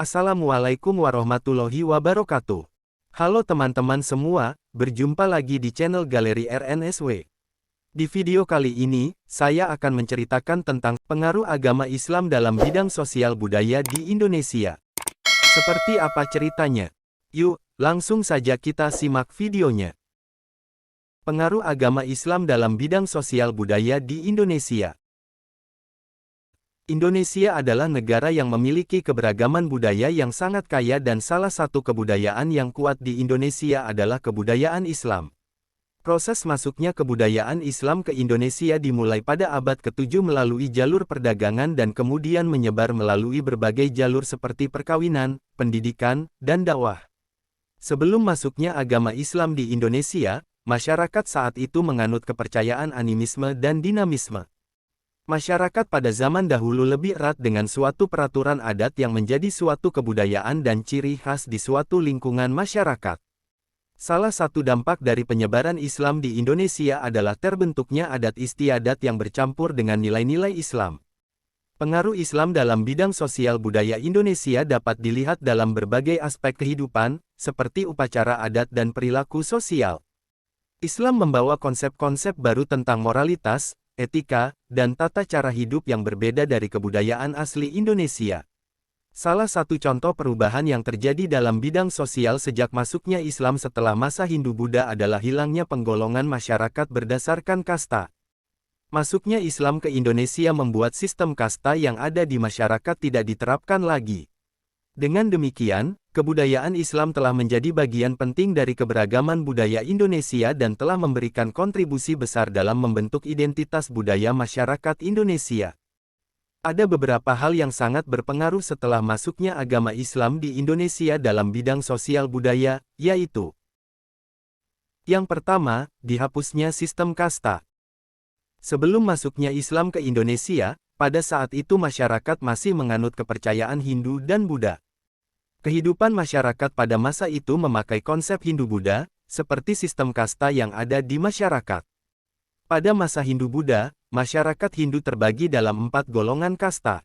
Assalamualaikum warahmatullahi wabarakatuh. Halo teman-teman semua, berjumpa lagi di channel Galeri RNSW. Di video kali ini, saya akan menceritakan tentang pengaruh agama Islam dalam bidang sosial budaya di Indonesia. Seperti apa ceritanya? Yuk, langsung saja kita simak videonya. Pengaruh agama Islam dalam bidang sosial budaya di Indonesia. Indonesia adalah negara yang memiliki keberagaman budaya yang sangat kaya dan salah satu kebudayaan yang kuat di Indonesia adalah kebudayaan Islam. Proses masuknya kebudayaan Islam ke Indonesia dimulai pada abad ke-7 melalui jalur perdagangan dan kemudian menyebar melalui berbagai jalur seperti perkawinan, pendidikan, dan dakwah. Sebelum masuknya agama Islam di Indonesia, masyarakat saat itu menganut kepercayaan animisme dan dinamisme. Masyarakat pada zaman dahulu lebih erat dengan suatu peraturan adat yang menjadi suatu kebudayaan dan ciri khas di suatu lingkungan masyarakat. Salah satu dampak dari penyebaran Islam di Indonesia adalah terbentuknya adat istiadat yang bercampur dengan nilai-nilai Islam. Pengaruh Islam dalam bidang sosial budaya Indonesia dapat dilihat dalam berbagai aspek kehidupan, seperti upacara adat dan perilaku sosial. Islam membawa konsep-konsep baru tentang moralitas, etika, dan tata cara hidup yang berbeda dari kebudayaan asli Indonesia. Salah satu contoh perubahan yang terjadi dalam bidang sosial sejak masuknya Islam setelah masa Hindu-Buddha adalah hilangnya penggolongan masyarakat berdasarkan kasta. Masuknya Islam ke Indonesia membuat sistem kasta yang ada di masyarakat tidak diterapkan lagi. Dengan demikian, kebudayaan Islam telah menjadi bagian penting dari keberagaman budaya Indonesia dan telah memberikan kontribusi besar dalam membentuk identitas budaya masyarakat Indonesia. Ada beberapa hal yang sangat berpengaruh setelah masuknya agama Islam di Indonesia dalam bidang sosial budaya, yaitu: yang pertama, dihapusnya sistem kasta. Sebelum masuknya Islam ke Indonesia, pada saat itu masyarakat masih menganut kepercayaan Hindu dan Buddha. Kehidupan masyarakat pada masa itu memakai konsep Hindu-Buddha, seperti sistem kasta yang ada di masyarakat. Pada masa Hindu-Buddha, masyarakat Hindu terbagi dalam 4 golongan kasta.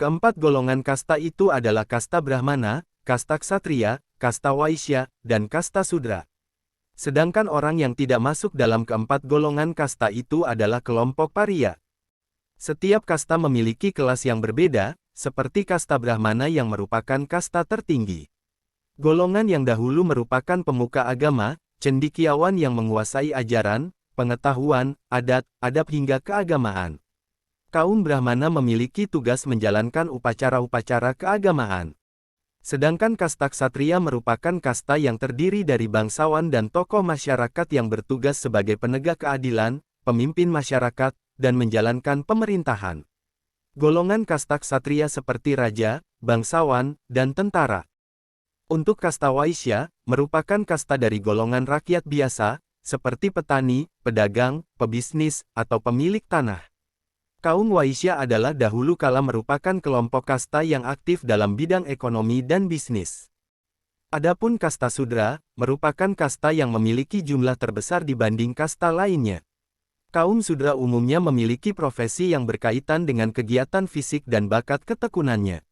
Keempat golongan kasta itu adalah kasta Brahmana, kasta Ksatria, kasta Waisya, dan kasta Sudra. Sedangkan orang yang tidak masuk dalam keempat golongan kasta itu adalah kelompok Paria. Setiap kasta memiliki kelas yang berbeda, seperti kasta Brahmana yang merupakan kasta tertinggi. Golongan yang dahulu merupakan pemuka agama, cendekiawan yang menguasai ajaran, pengetahuan, adat, adab hingga keagamaan. Kaum Brahmana memiliki tugas menjalankan upacara-upacara keagamaan. Sedangkan kasta Ksatria merupakan kasta yang terdiri dari bangsawan dan tokoh masyarakat yang bertugas sebagai penegak keadilan, pemimpin masyarakat, dan menjalankan pemerintahan. Golongan kasta Ksatria seperti raja, bangsawan, dan tentara. Untuk kasta Waisya, merupakan kasta dari golongan rakyat biasa, seperti petani, pedagang, pebisnis, atau pemilik tanah. Kaum Waisya adalah dahulu kala merupakan kelompok kasta yang aktif dalam bidang ekonomi dan bisnis. Adapun kasta Sudra, merupakan kasta yang memiliki jumlah terbesar dibanding kasta lainnya. Kaum Sudra umumnya memiliki profesi yang berkaitan dengan kegiatan fisik dan bakat ketekunannya.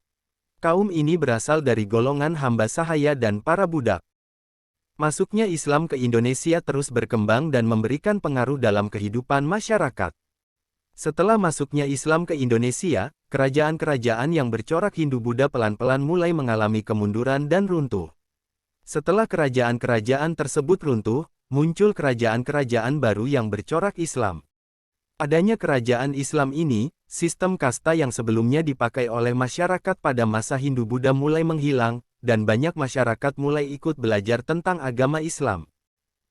Kaum ini berasal dari golongan hamba sahaya dan para budak. Masuknya Islam ke Indonesia terus berkembang dan memberikan pengaruh dalam kehidupan masyarakat. Setelah masuknya Islam ke Indonesia, kerajaan-kerajaan yang bercorak Hindu-Buddha pelan-pelan mulai mengalami kemunduran dan runtuh. Setelah kerajaan-kerajaan tersebut runtuh, muncul kerajaan-kerajaan baru yang bercorak Islam. Adanya kerajaan Islam ini, sistem kasta yang sebelumnya dipakai oleh masyarakat pada masa Hindu-Buddha mulai menghilang, dan banyak masyarakat mulai ikut belajar tentang agama Islam.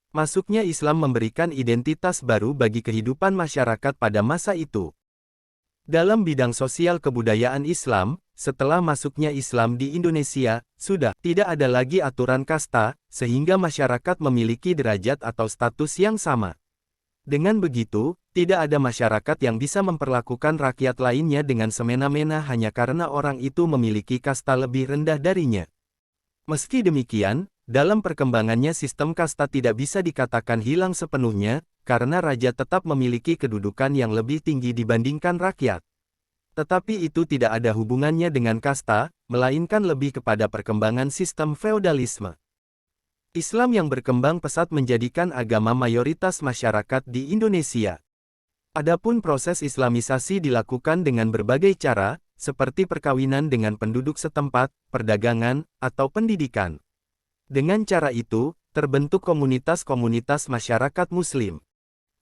Masuknya Islam memberikan identitas baru bagi kehidupan masyarakat pada masa itu. Dalam bidang sosial kebudayaan Islam, setelah masuknya Islam di Indonesia, sudah tidak ada lagi aturan kasta, sehingga masyarakat memiliki derajat atau status yang sama. Dengan begitu, tidak ada masyarakat yang bisa memperlakukan rakyat lainnya dengan semena-mena hanya karena orang itu memiliki kasta lebih rendah darinya. Meski demikian, dalam perkembangannya sistem kasta tidak bisa dikatakan hilang sepenuhnya, karena raja tetap memiliki kedudukan yang lebih tinggi dibandingkan rakyat. Tetapi itu tidak ada hubungannya dengan kasta, melainkan lebih kepada perkembangan sistem feodalisme. Islam yang berkembang pesat menjadikan agama mayoritas masyarakat di Indonesia. Adapun proses Islamisasi dilakukan dengan berbagai cara, seperti perkawinan dengan penduduk setempat, perdagangan, atau pendidikan. Dengan cara itu, terbentuk komunitas-komunitas masyarakat Muslim.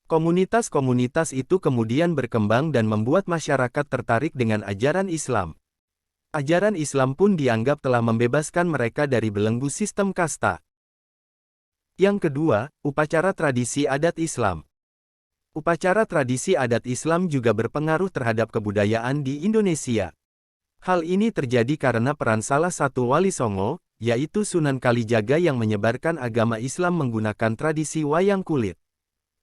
Komunitas-komunitas itu kemudian berkembang dan membuat masyarakat tertarik dengan ajaran Islam. Ajaran Islam pun dianggap telah membebaskan mereka dari belenggu sistem kasta. Yang kedua, upacara tradisi adat Islam. Upacara tradisi adat Islam juga berpengaruh terhadap kebudayaan di Indonesia. Hal ini terjadi karena peran salah satu wali Songo, yaitu Sunan Kalijaga yang menyebarkan agama Islam menggunakan tradisi wayang kulit.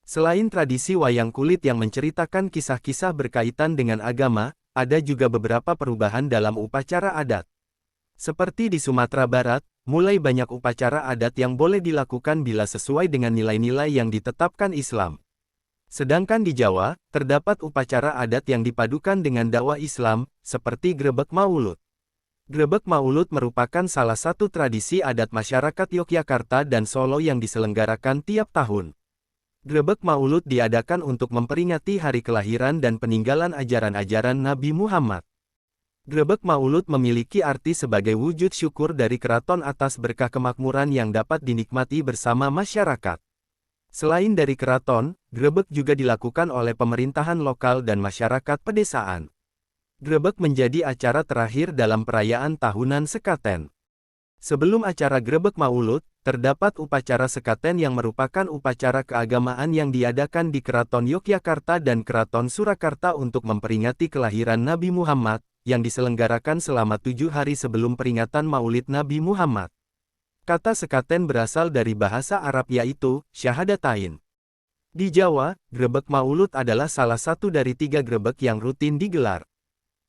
Selain tradisi wayang kulit yang menceritakan kisah-kisah berkaitan dengan agama, ada juga beberapa perubahan dalam upacara adat. Seperti di Sumatera Barat, mulai banyak upacara adat yang boleh dilakukan bila sesuai dengan nilai-nilai yang ditetapkan Islam. Sedangkan di Jawa, terdapat upacara adat yang dipadukan dengan dakwah Islam, seperti Grebeg Maulud. Grebeg Maulud merupakan salah satu tradisi adat masyarakat Yogyakarta dan Solo yang diselenggarakan tiap tahun. Grebeg Maulud diadakan untuk memperingati hari kelahiran dan peninggalan ajaran-ajaran Nabi Muhammad. Grebeg Maulud memiliki arti sebagai wujud syukur dari keraton atas berkah kemakmuran yang dapat dinikmati bersama masyarakat. Selain dari keraton, grebeg juga dilakukan oleh pemerintahan lokal dan masyarakat pedesaan. Grebeg menjadi acara terakhir dalam perayaan tahunan sekaten. Sebelum acara Grebeg Maulud, terdapat upacara sekaten yang merupakan upacara keagamaan yang diadakan di Keraton Yogyakarta dan Keraton Surakarta untuk memperingati kelahiran Nabi Muhammad, yang diselenggarakan selama 7 hari sebelum peringatan Maulid Nabi Muhammad. Kata sekaten berasal dari bahasa Arab yaitu, syahadatain. Di Jawa, Grebeg Maulud adalah salah satu dari 3 grebeg yang rutin digelar.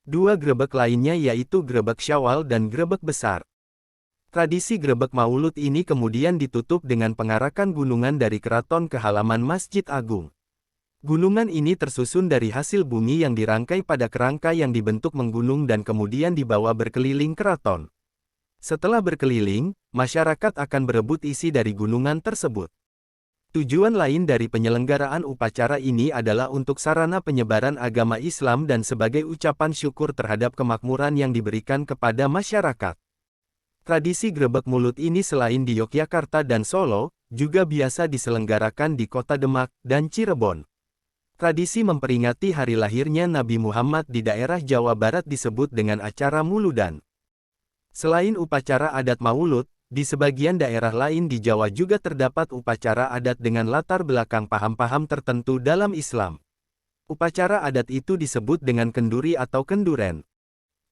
2 grebeg lainnya yaitu Grebeg Syawal dan Grebeg Besar. Tradisi Grebeg Maulud ini kemudian ditutup dengan pengarakan gunungan dari keraton ke halaman Masjid Agung. Gunungan ini tersusun dari hasil bumi yang dirangkai pada kerangka yang dibentuk menggunung dan kemudian dibawa berkeliling keraton. Setelah berkeliling, masyarakat akan berebut isi dari gunungan tersebut. Tujuan lain dari penyelenggaraan upacara ini adalah untuk sarana penyebaran agama Islam dan sebagai ucapan syukur terhadap kemakmuran yang diberikan kepada masyarakat. Tradisi Grebeg Maulud ini selain di Yogyakarta dan Solo, juga biasa diselenggarakan di Kota Demak dan Cirebon. Tradisi memperingati hari lahirnya Nabi Muhammad di daerah Jawa Barat disebut dengan acara Muludan. Selain upacara adat Maulud, di sebagian daerah lain di Jawa juga terdapat upacara adat dengan latar belakang paham-paham tertentu dalam Islam. Upacara adat itu disebut dengan kenduri atau kenduren.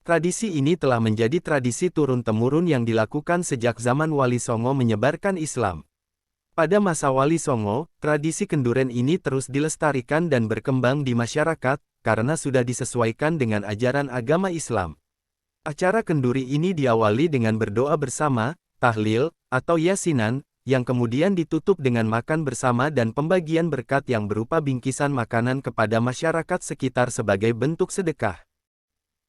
Tradisi ini telah menjadi tradisi turun-temurun yang dilakukan sejak zaman Wali Songo menyebarkan Islam. Pada masa Wali Songo, tradisi kenduren ini terus dilestarikan dan berkembang di masyarakat, karena sudah disesuaikan dengan ajaran agama Islam. Acara kenduri ini diawali dengan berdoa bersama, tahlil, atau yasinan, yang kemudian ditutup dengan makan bersama dan pembagian berkat yang berupa bingkisan makanan kepada masyarakat sekitar sebagai bentuk sedekah.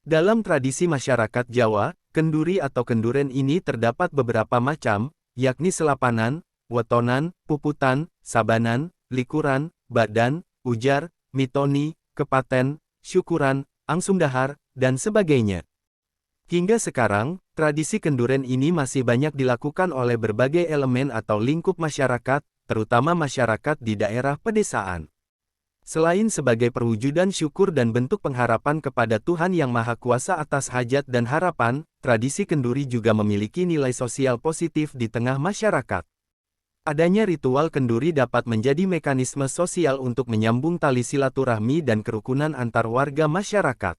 Dalam tradisi masyarakat Jawa, kenduri atau kenduren ini terdapat beberapa macam, yakni selapanan, wetonan, puputan, sabanan, likuran, badan, ujar, mitoni, kepaten, syukuran, angsumdahar, dan sebagainya. Hingga sekarang, tradisi kenduren ini masih banyak dilakukan oleh berbagai elemen atau lingkup masyarakat, terutama masyarakat di daerah pedesaan. Selain sebagai perwujudan syukur dan bentuk pengharapan kepada Tuhan Yang Maha Kuasa atas hajat dan harapan, tradisi kenduri juga memiliki nilai sosial positif di tengah masyarakat. Adanya ritual kenduri dapat menjadi mekanisme sosial untuk menyambung tali silaturahmi dan kerukunan antar warga masyarakat.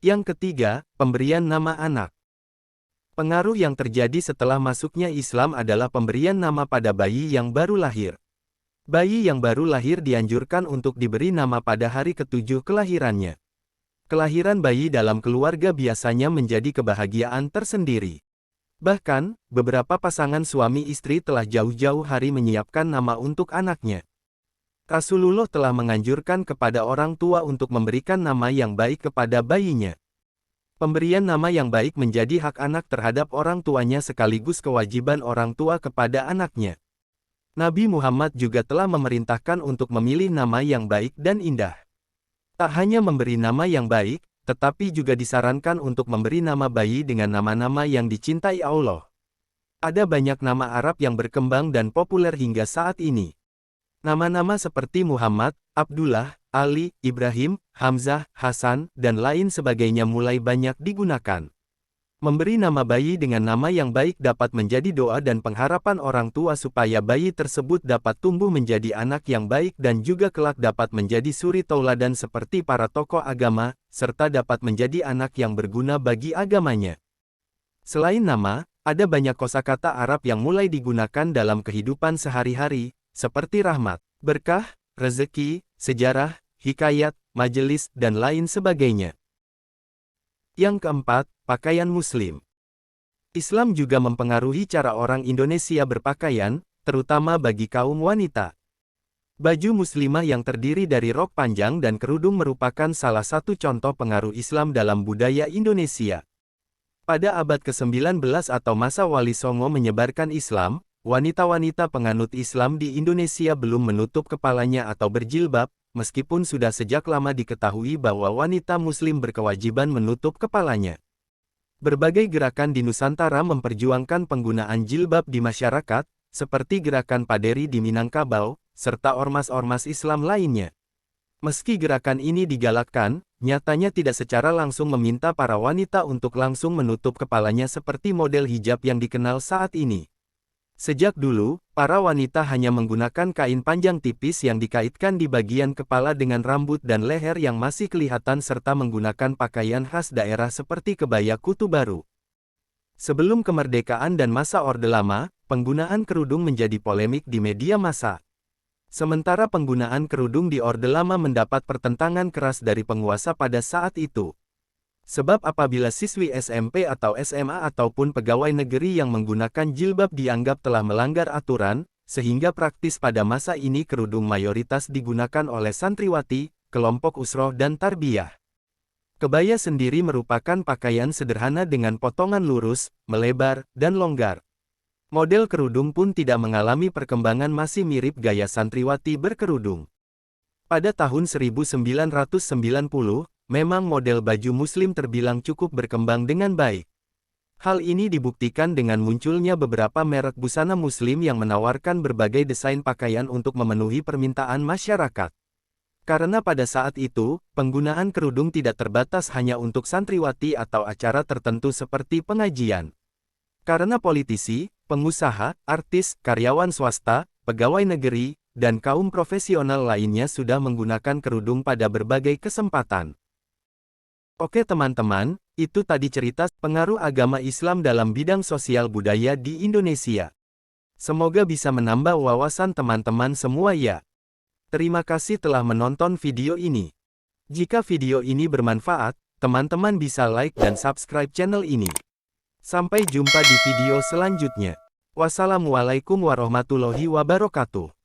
Yang ketiga, pemberian nama anak. Pengaruh yang terjadi setelah masuknya Islam adalah pemberian nama pada bayi yang baru lahir. Bayi yang baru lahir dianjurkan untuk diberi nama pada hari ke-7 kelahirannya. Kelahiran bayi dalam keluarga biasanya menjadi kebahagiaan tersendiri. Bahkan, beberapa pasangan suami istri telah jauh-jauh hari menyiapkan nama untuk anaknya. Rasulullah telah menganjurkan kepada orang tua untuk memberikan nama yang baik kepada bayinya. Pemberian nama yang baik menjadi hak anak terhadap orang tuanya sekaligus kewajiban orang tua kepada anaknya. Nabi Muhammad juga telah memerintahkan untuk memilih nama yang baik dan indah. Tak hanya memberi nama yang baik, tetapi juga disarankan untuk memberi nama bayi dengan nama-nama yang dicintai Allah. Ada banyak nama Arab yang berkembang dan populer hingga saat ini. Nama-nama seperti Muhammad, Abdullah, Ali, Ibrahim, Hamzah, Hasan, dan lain sebagainya mulai banyak digunakan. Memberi nama bayi dengan nama yang baik dapat menjadi doa dan pengharapan orang tua supaya bayi tersebut dapat tumbuh menjadi anak yang baik dan juga kelak dapat menjadi suri tauladan seperti para tokoh agama, serta dapat menjadi anak yang berguna bagi agamanya. Selain nama, ada banyak kosakata Arab yang mulai digunakan dalam kehidupan sehari-hari, seperti rahmat, berkah, rezeki, sejarah, hikayat, majelis, dan lain sebagainya. Yang keempat, pakaian Muslim. Islam juga mempengaruhi cara orang Indonesia berpakaian, terutama bagi kaum wanita. Baju muslimah yang terdiri dari rok panjang dan kerudung merupakan salah satu contoh pengaruh Islam dalam budaya Indonesia. Pada abad ke-19 atau masa Wali Songo menyebarkan Islam, wanita-wanita penganut Islam di Indonesia belum menutup kepalanya atau berjilbab, meskipun sudah sejak lama diketahui bahwa wanita Muslim berkewajiban menutup kepalanya. Berbagai gerakan di Nusantara memperjuangkan penggunaan jilbab di masyarakat, seperti gerakan Paderi di Minangkabau, serta ormas-ormas Islam lainnya. Meski gerakan ini digalakkan, nyatanya tidak secara langsung meminta para wanita untuk langsung menutup kepalanya seperti model hijab yang dikenal saat ini. Sejak dulu, para wanita hanya menggunakan kain panjang tipis yang dikaitkan di bagian kepala dengan rambut dan leher yang masih kelihatan serta menggunakan pakaian khas daerah seperti kebaya kutu baru. Sebelum kemerdekaan dan masa Orde Lama, penggunaan kerudung menjadi polemik di media massa. Sementara penggunaan kerudung di Orde Lama mendapat pertentangan keras dari penguasa pada saat itu. Sebab apabila siswi SMP atau SMA ataupun pegawai negeri yang menggunakan jilbab dianggap telah melanggar aturan, sehingga praktis pada masa ini kerudung mayoritas digunakan oleh santriwati, kelompok usroh dan tarbiyah. Kebaya sendiri merupakan pakaian sederhana dengan potongan lurus, melebar, dan longgar. Model kerudung pun tidak mengalami perkembangan, masih mirip gaya santriwati berkerudung. Pada tahun 1990, memang model baju Muslim terbilang cukup berkembang dengan baik. Hal ini dibuktikan dengan munculnya beberapa merek busana Muslim yang menawarkan berbagai desain pakaian untuk memenuhi permintaan masyarakat. Karena pada saat itu, penggunaan kerudung tidak terbatas hanya untuk santriwati atau acara tertentu seperti pengajian. Karena politisi, pengusaha, artis, karyawan swasta, pegawai negeri, dan kaum profesional lainnya sudah menggunakan kerudung pada berbagai kesempatan. Oke teman-teman, itu tadi cerita pengaruh agama Islam dalam bidang sosial budaya di Indonesia. Semoga bisa menambah wawasan teman-teman semua ya. Terima kasih telah menonton video ini. Jika video ini bermanfaat, teman-teman bisa like dan subscribe channel ini. Sampai jumpa di video selanjutnya. Wassalamualaikum warahmatullahi wabarakatuh.